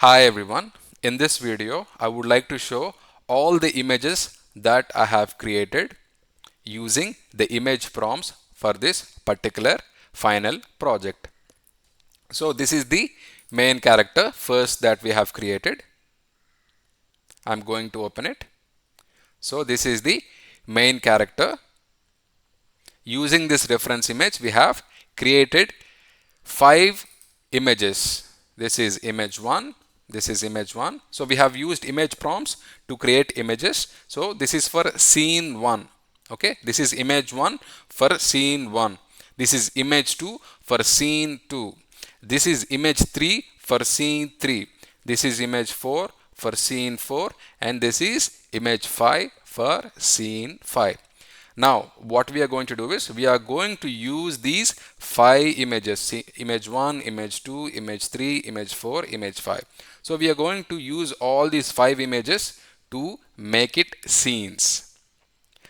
Hi everyone. In this video, I would like to show all the images that I have created using the image prompts for this particular final project. So this is the main character first that we have created. I'm going to open it. So this is the main character. Using this reference image, we have created 5 images. This is image 1. This is image 1. So we have used image prompts to create images. So this is for scene 1. Okay. This is image 1 for scene 1. This is image 2 for scene 2. This is image 3 for scene 3. This is image 4 for scene 4. And this is image 5 for scene 5. Now, what we are going to do is we are going to use these 5 images. See, image 1, image 2, image 3, image 4, image 5. So we are going to use all these 5 images to make it scenes.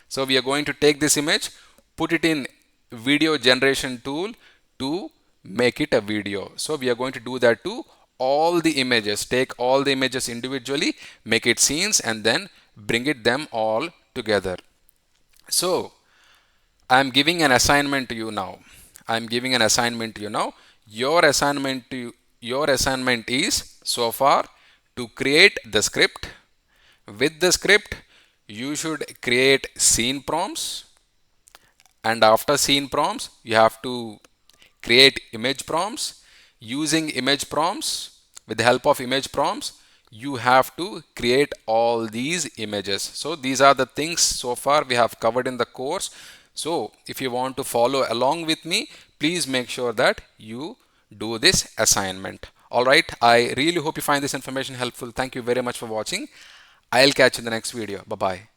So we are going to take this image, put it in video generation tool to make it a video. So we are going to do that to all the images. Take all the images individually, make it scenes, and then bring it them all together. So I'm giving an assignment to you now. I'm giving an assignment to you now. Your assignment is so far to create the script. With the script, you should create scene prompts, and after scene prompts, you have to create image prompts. Using image prompts, with the help of image prompts, you have to create all these images. So these are the things so far we have covered in the course. So if you want to follow along with me, please make sure that you do this assignment. Alright, I really hope you find this information helpful. Thank you very much for watching. I'll catch you in the next video. Bye bye.